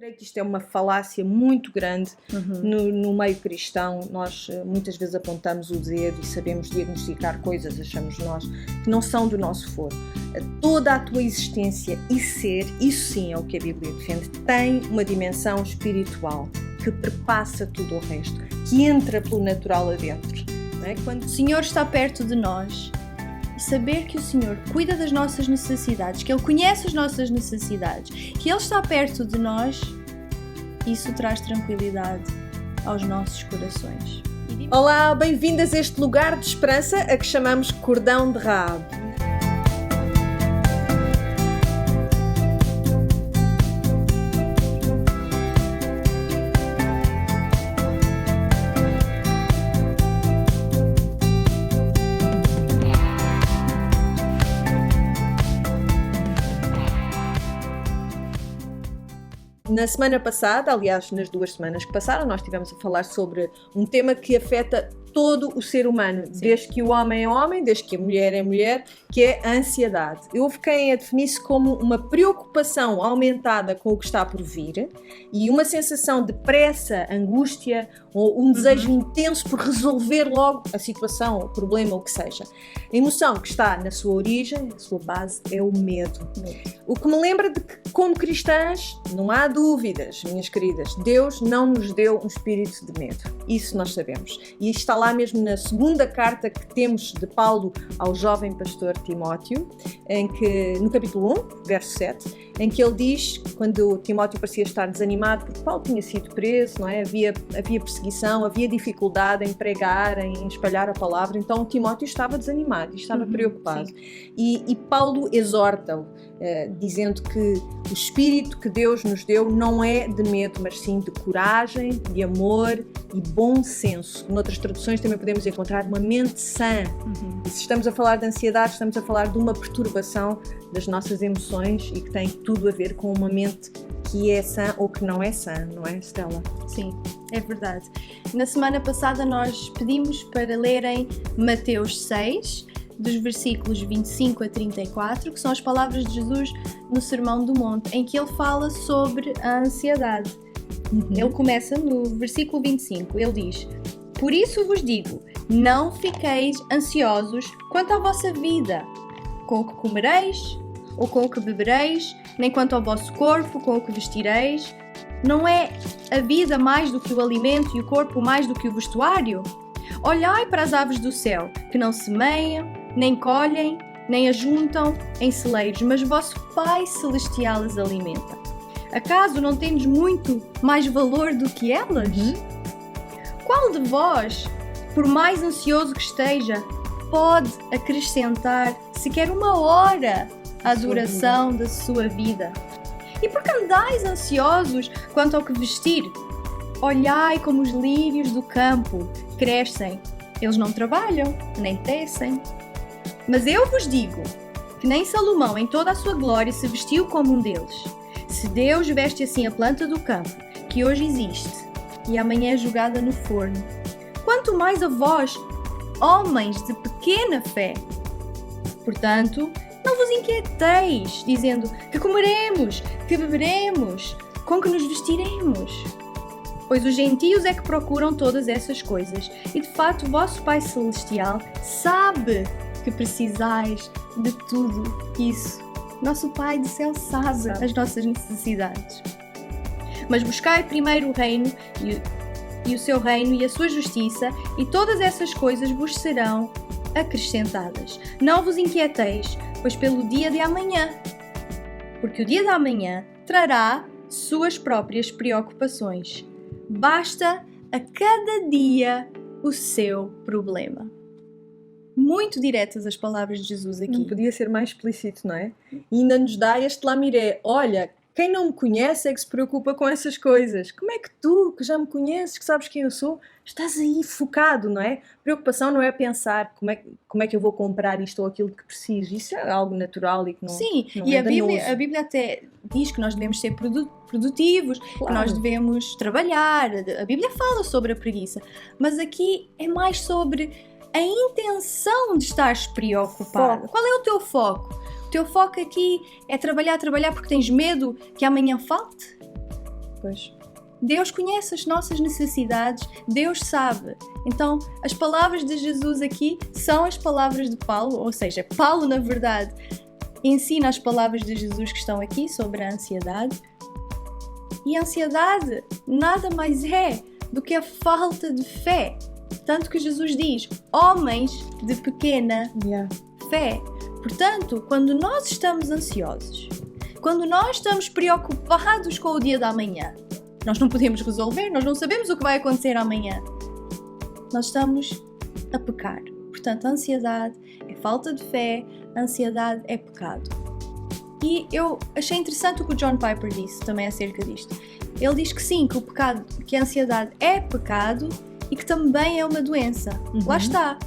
creio que isto é uma falácia muito grande no meio cristão. Nós muitas vezes apontamos o dedo e sabemos diagnosticar coisas, achamos nós, que não são do nosso foro. Toda a tua existência e ser, isso sim é o que a Bíblia defende, tem uma dimensão espiritual que perpassa tudo o resto, que entra pelo natural adentro. Não é? Quando o Senhor está perto de nós, e saber que o Senhor cuida das nossas necessidades, que Ele conhece as nossas necessidades, que Ele está perto de nós, isso traz tranquilidade aos nossos corações. Olá, bem-vindas a este lugar de esperança a que chamamos Cordão de Raab. Na semana passada, aliás, nas 2 semanas que passaram, nós estivemos a falar sobre um tema que afeta todo o ser humano, desde que o homem é homem, desde que a mulher é mulher, que é a ansiedade. Houve quem a definisse como uma preocupação aumentada com o que está por vir e uma sensação de pressa, angústia ou um desejo intenso por resolver logo a situação, o problema, o que seja. A emoção que está na sua origem, na sua base, é o medo. O que me lembra de que, como cristãs, não há dúvidas, minhas queridas, Deus não nos deu um espírito de medo. Isso nós sabemos. E está lá mesmo na segunda carta que temos de Paulo ao jovem pastor Timóteo, em que, no capítulo 1, verso 7, em que ele diz, quando Timóteo parecia estar desanimado, porque Paulo tinha sido preso, não é? Havia perseguição, havia dificuldade em pregar, em espalhar a palavra, então Timóteo estava desanimado, estava preocupado. E Paulo exorta-o, dizendo que o espírito que Deus nos deu não é de medo, mas sim de coragem, de amor e bom senso. Noutras traduções também podemos encontrar uma mente sã. E se estamos a falar de ansiedade, estamos a falar de uma perturbação das nossas emoções e que tem tudo a ver com uma mente que é sã ou que não é sã, não é, Stella? Sim, é verdade. Na semana passada nós pedimos para lerem Mateus 6, dos versículos 25 a 34, que são as palavras de Jesus no Sermão do Monte, em que ele fala sobre a ansiedade. Ele começa no versículo 25, ele diz: "Por isso vos digo, não fiqueis ansiosos quanto à vossa vida, com o que comereis ou com o que bebereis, nem quanto ao vosso corpo, com o que vestireis. Não é a vida mais do que o alimento e o corpo mais do que o vestuário? Olhai para as aves do céu, que não semeiam, nem colhem, nem ajuntam em celeiros, mas o vosso Pai Celestial as alimenta. Acaso não tendes muito mais valor do que elas? Qual de vós, por mais ansioso que esteja, pode acrescentar sequer 1 hora à duração da sua vida? E por que andais ansiosos quanto ao que vestir? Olhai como os lírios do campo crescem. Eles não trabalham, nem tecem. Mas eu vos digo que nem Salomão em toda a sua glória se vestiu como um deles. Se Deus veste assim a planta do campo, que hoje existe e amanhã é jogada no forno, quanto mais a vós, homens de pequena fé. Portanto, não vos inquieteis, dizendo que comeremos, que beberemos, com que nos vestiremos. Pois os gentios é que procuram todas essas coisas, e de facto o vosso Pai Celestial sabe que precisais de tudo isso. Nosso Pai do céu sabe as nossas necessidades. Mas buscai primeiro o reino e o seu reino e a sua justiça, e todas essas coisas vos serão acrescentadas. Não vos inquieteis, pois pelo dia de amanhã, porque o dia de amanhã trará suas próprias preocupações. Basta a cada dia o seu problema." Muito diretas as palavras de Jesus aqui. Não podia ser mais explícito, não é? E ainda nos dá este lamiré. Olha, quem não me conhece é que se preocupa com essas coisas. Como é que tu, que já me conheces, que sabes quem eu sou, estás aí focado, não é? Preocupação não é pensar como é que eu vou comprar isto ou aquilo que preciso. Isso é algo natural e que não, sim, não e é a Bíblia até diz que nós devemos ser produtivos, claro, que nós devemos trabalhar. A Bíblia fala sobre a preguiça. Mas aqui é mais sobre a intenção de estares preocupado. Qual é o teu foco? O teu foco aqui é trabalhar porque tens medo que amanhã falte? Pois. Deus conhece as nossas necessidades, Deus sabe. Então, as palavras de Jesus aqui são as palavras de Paulo, ou seja, Paulo, na verdade, ensina as palavras de Jesus que estão aqui sobre a ansiedade. E a ansiedade nada mais é do que a falta de fé. Tanto que Jesus diz, homens de pequena fé. Portanto, quando nós estamos ansiosos, quando nós estamos preocupados com o dia da manhã, nós não podemos resolver, nós não sabemos o que vai acontecer amanhã. Nós estamos a pecar. Portanto, a ansiedade é falta de fé, a ansiedade é pecado. E eu achei interessante o que o John Piper disse também acerca disto. Ele diz que sim, que o pecado, que a ansiedade é pecado e que também é uma doença. Lá está.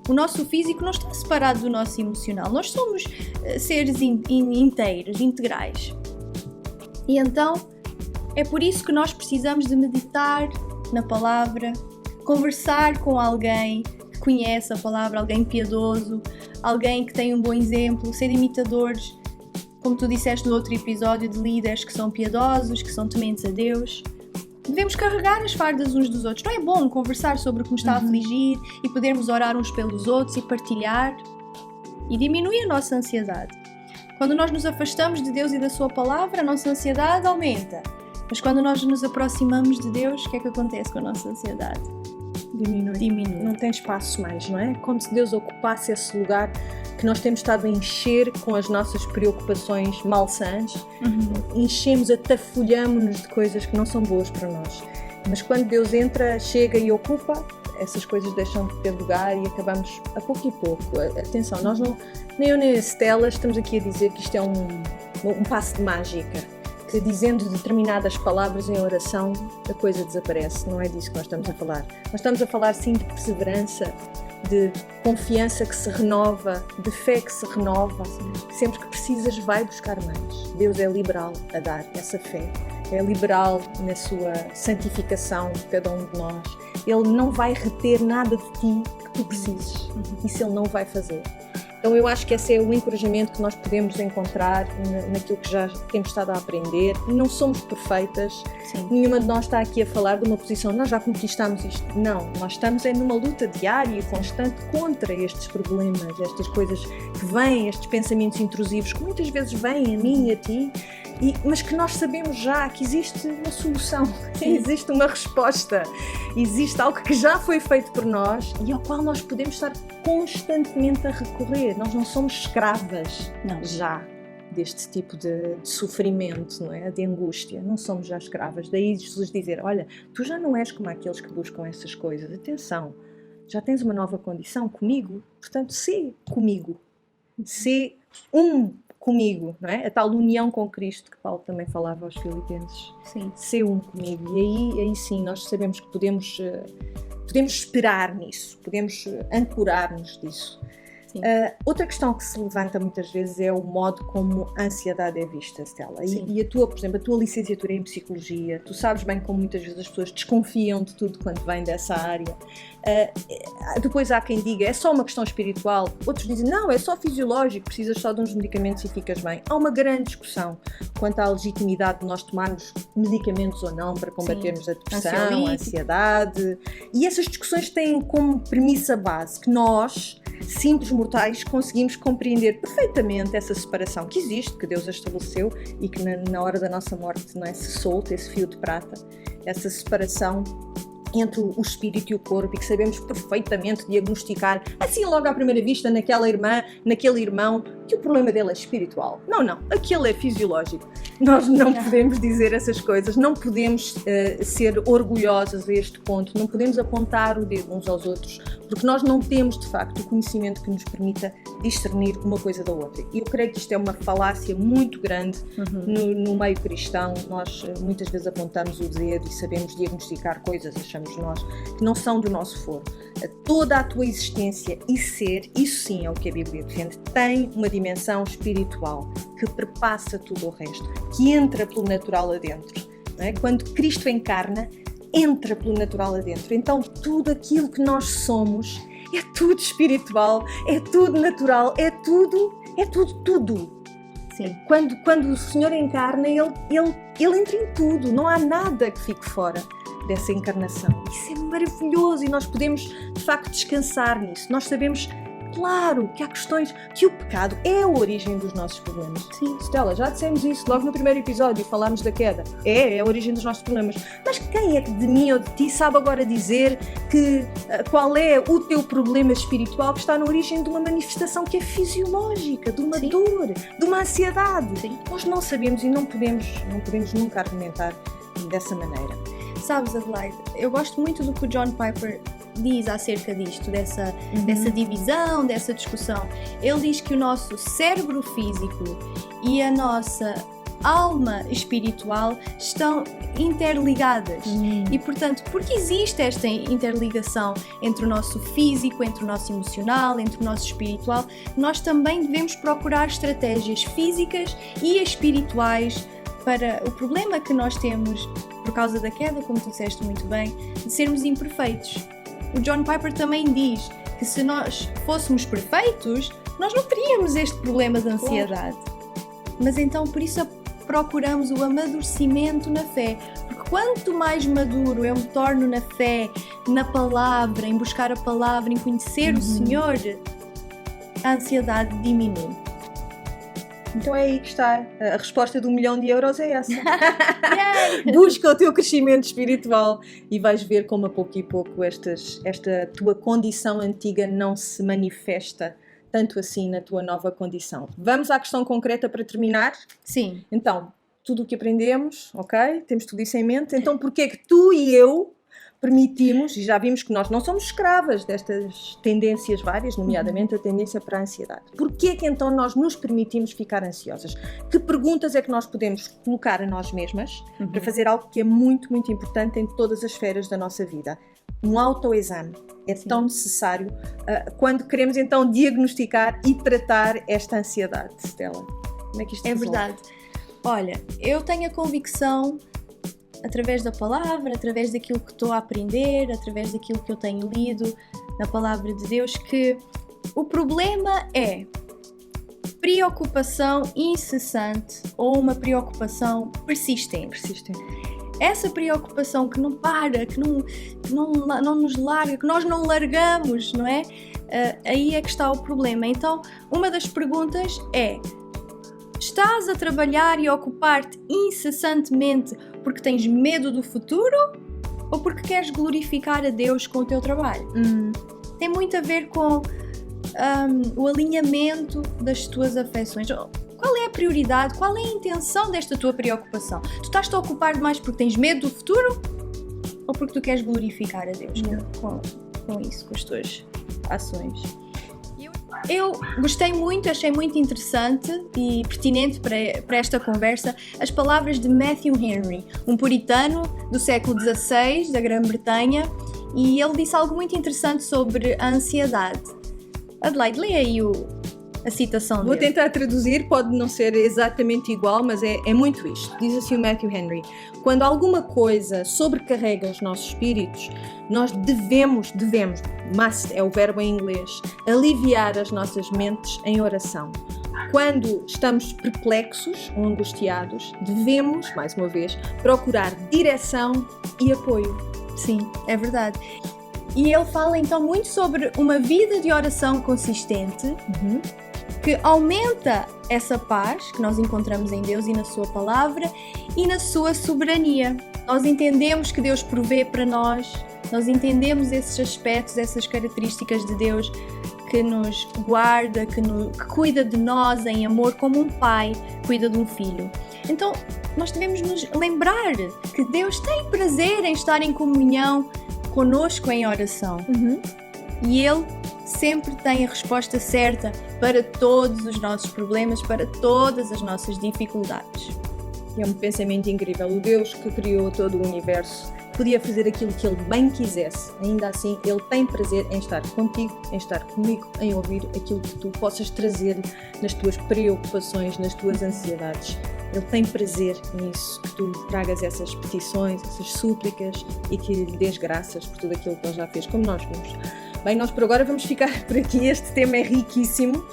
O nosso físico não está separado do nosso emocional. Nós somos seres inteiros, integrais. E então, é por isso que nós precisamos de meditar na palavra, conversar com alguém que conhece a palavra, alguém piedoso, alguém que tem um bom exemplo, ser imitadores, como tu disseste no outro episódio, de líderes que são piedosos, que são tementes a Deus. Devemos carregar as fardas uns dos outros. Não é bom conversar sobre o que nos está a afligir e podermos orar uns pelos outros e partilhar e diminuir a nossa ansiedade. Quando nós nos afastamos de Deus e da sua palavra, a nossa ansiedade aumenta. Mas quando nós nos aproximamos de Deus, o que é que acontece com a nossa ansiedade? Diminui. Não tem espaço mais, não é? Como se Deus ocupasse esse lugar que nós temos estado a encher com as nossas preocupações malsãs. Enchemos, atafolhamos-nos de coisas que não são boas para nós. Mas quando Deus entra, chega e ocupa, essas coisas deixam de ter lugar e acabamos a pouco e pouco. Atenção, nós não, nem eu nem a Stella estamos aqui a dizer que isto é um passe de mágica, que dizendo determinadas palavras em oração a coisa desaparece. Não é disso que nós estamos a falar. Nós estamos a falar sim de perseverança, de confiança que se renova, de fé que se renova. Sempre que precisas, vai buscar mais. Deus é liberal a dar essa fé. É liberal na sua santificação de cada um de nós. Ele não vai reter nada de ti que tu precises. Isso Ele não vai fazer. Então eu acho que esse é o encorajamento que nós podemos encontrar naquilo que já temos estado a aprender. E não somos perfeitas. Sim. Nenhuma de nós está aqui a falar de uma posição, nós já conquistamos isto. Não, nós estamos numa luta diária e constante contra estes problemas, estas coisas que vêm, estes pensamentos intrusivos que muitas vezes vêm a mim e a ti, mas que nós sabemos já que existe uma solução, existe uma resposta, existe algo que já foi feito por nós e ao qual nós podemos estar constantemente a recorrer. Nós não somos escravas já deste tipo de sofrimento, não é? De angústia. Não somos já escravas. Daí Jesus dizer, olha, tu já não és como aqueles que buscam essas coisas. Atenção, já tens uma nova condição comigo, portanto, sê comigo. Sê comigo, não é? A tal união com Cristo que Paulo também falava aos Filipenses. Sim. Ser comigo. E aí sim, nós sabemos que podemos esperar nisso, podemos ancorar-nos disso. Outra questão que se levanta muitas vezes é o modo como a ansiedade é vista, Stella. E por exemplo, a tua licenciatura em Psicologia, tu sabes bem como muitas vezes as pessoas desconfiam de tudo quanto vem dessa área. Depois há quem diga, é só uma questão espiritual. Outros dizem, não, é só fisiológico, precisas só de uns medicamentos e ficas bem. Há uma grande discussão quanto à legitimidade de nós tomarmos medicamentos ou não para combatermos a depressão, a ansiedade. E essas discussões têm como premissa base que nós, simples mortais, conseguimos compreender perfeitamente essa separação que existe, que Deus a estabeleceu e que na hora da nossa morte, não é, se solta esse fio de prata, essa separação entre o espírito e o corpo, e que sabemos perfeitamente diagnosticar, assim logo à primeira vista, naquela irmã, naquele irmão, que o problema dele é espiritual. Não, aquele é fisiológico. Nós não podemos dizer essas coisas, não podemos ser orgulhosas a este ponto, não podemos apontar o dedo uns aos outros, porque nós não temos, de facto, o conhecimento que nos permita discernir uma coisa da outra. E eu creio que isto é uma falácia muito grande no meio cristão. Nós muitas vezes apontamos o dedo e sabemos diagnosticar coisas, achamos nós, que não são do nosso foro. Toda a tua existência e ser, isso sim é o que a Bíblia defende, tem uma dimensão espiritual que perpassa tudo o resto, que entra pelo natural adentro. Não é? Quando Cristo encarna, entra pelo natural adentro. Então tudo aquilo que nós somos é tudo espiritual, é tudo natural, é tudo. Sim. Quando o Senhor encarna, ele entra em tudo, não há nada que fique fora dessa encarnação. Isso é maravilhoso e nós podemos, de facto, descansar nisso. Nós sabemos, claro, que há questões, que o pecado é a origem dos nossos problemas. Sim. Stella, já dissemos isso logo no primeiro episódio, falámos da queda. É a origem dos nossos problemas. Mas quem é que de mim ou de ti sabe agora dizer qual é o teu problema espiritual que está na origem de uma manifestação que é fisiológica, de uma dor, de uma ansiedade? Sim. Nós não sabemos e não podemos nunca argumentar dessa maneira. Sabes, Adelaide, eu gosto muito do que o John Piper diz acerca disto, dessa divisão, dessa discussão. Ele diz que o nosso cérebro físico e a nossa alma espiritual estão interligadas. E, portanto, porque existe esta interligação entre o nosso físico, entre o nosso emocional, entre o nosso espiritual, nós também devemos procurar estratégias físicas e espirituais para o problema que nós temos por causa da queda, como tu disseste muito bem, de sermos imperfeitos. O John Piper também diz que se nós fôssemos perfeitos, nós não teríamos este problema de ansiedade. Mas então, por isso, procuramos o amadurecimento na fé. Porque quanto mais maduro eu me torno na fé, na palavra, em buscar a palavra, em conhecer o Senhor, a ansiedade diminui. Então é aí que está. A resposta de €1 milhão é essa. Busca o teu crescimento espiritual e vais ver como a pouco e pouco esta tua condição antiga não se manifesta tanto assim na tua nova condição. Vamos à questão concreta para terminar? Sim. Então, tudo o que aprendemos, ok? Temos tudo isso em mente. Então, porquê é que tu e eu permitimos, e já vimos que nós não somos escravas destas tendências várias, nomeadamente a tendência para a ansiedade. Porquê é que então nós nos permitimos ficar ansiosas? Que perguntas é que nós podemos colocar a nós mesmas para fazer algo que é muito, muito importante em todas as esferas da nossa vida? Um autoexame é tão necessário quando queremos então diagnosticar e tratar esta ansiedade. Stella, como é que isto é resolve? verdade. Olha, eu tenho a convicção, através da palavra, através daquilo que estou a aprender, através daquilo que eu tenho lido na palavra de Deus, que o problema é preocupação incessante ou uma preocupação persistente. Essa preocupação que não para, que não nos larga, que nós não largamos, não é? Aí é que está o problema. Então, uma das perguntas é: estás a trabalhar e a ocupar-te incessantemente porque tens medo do futuro ou porque queres glorificar a Deus com o teu trabalho? Tem muito a ver com o alinhamento das tuas afecções. Qual é a prioridade? Qual é a intenção desta tua preocupação? Tu estás-te a ocupar mais porque tens medo do futuro ou porque tu queres glorificar a Deus com isso, com as tuas ações? Eu gostei muito, achei muito interessante e pertinente para esta conversa as palavras de Matthew Henry, um puritano do século XVI, da Grã-Bretanha, e ele disse algo muito interessante sobre a ansiedade. Adelaide, lê aí a citação dele. Vou tentar traduzir, pode não ser exatamente igual, mas é muito isto. Diz assim o Matthew Henry: quando alguma coisa sobrecarrega os nossos espíritos, nós devemos, must é o verbo em inglês, aliviar as nossas mentes em oração. Quando estamos perplexos ou angustiados, devemos, mais uma vez, procurar direção e apoio. Sim, é verdade. E ele fala então muito sobre uma vida de oração consistente, que aumenta essa paz que nós encontramos em Deus e na sua palavra e na sua soberania. Nós entendemos que Deus provê para nós, nós entendemos esses aspectos, essas características de Deus que nos guarda, que cuida de nós em amor como um pai cuida de um filho. Então, nós devemos nos lembrar que Deus tem prazer em estar em comunhão conosco em oração. E Ele sempre tem a resposta certa para todos os nossos problemas, para todas as nossas dificuldades. É um pensamento incrível. O Deus que criou todo o universo podia fazer aquilo que Ele bem quisesse. Ainda assim, Ele tem prazer em estar contigo, em estar comigo, em ouvir aquilo que tu possas trazer nas tuas preocupações, nas tuas ansiedades Ele tem prazer nisso, que tu lhe tragas essas petições, essas súplicas e que lhe dês graças por tudo aquilo que ele já fez, como nós vimos. Bem, nós por agora vamos ficar por aqui, este tema é riquíssimo.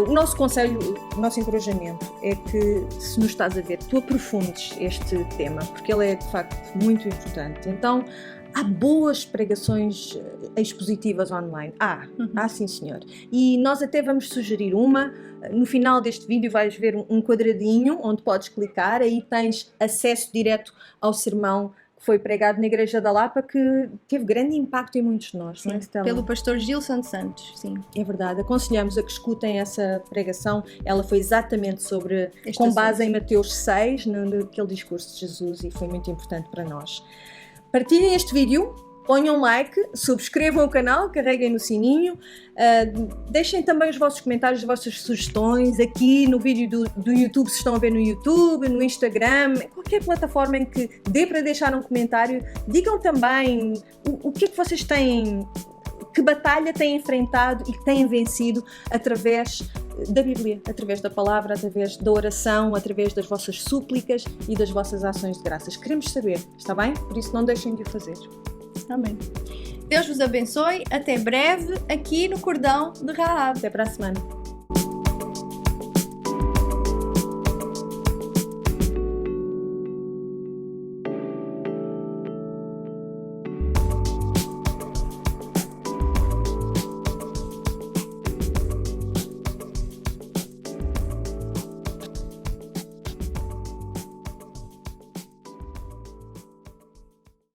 O nosso conselho, o nosso encorajamento é que, se nos estás a ver, tu aprofundes este tema, porque ele é de facto muito importante. Então, há boas pregações expositivas online. Há sim senhor. E nós até vamos sugerir uma. No final deste vídeo vais ver um quadradinho onde podes clicar, aí tens acesso direto ao sermão que foi pregado na Igreja da Lapa, que teve grande impacto em muitos de nós. Sim, não é, Stella? pelo pastor Gil Santos, sim. É verdade, aconselhamos a que escutem essa pregação. Ela foi exatamente sobre, com base em Mateus 6, naquele discurso de Jesus, e foi muito importante para nós. Partilhem este vídeo, ponham like, subscrevam o canal, carreguem no sininho, deixem também os vossos comentários, as vossas sugestões aqui no vídeo do YouTube, se estão a ver no YouTube, no Instagram, qualquer plataforma em que dê para deixar um comentário. Digam também o que é que vocês têm, que batalha têm enfrentado e que têm vencido através da Bíblia, através da palavra, através da oração, através das vossas súplicas e das vossas ações de graças. Queremos saber, está bem? Por isso não deixem de o fazer. Amém. Deus vos abençoe. Até breve aqui no Cordão de Rahab. Até para a semana.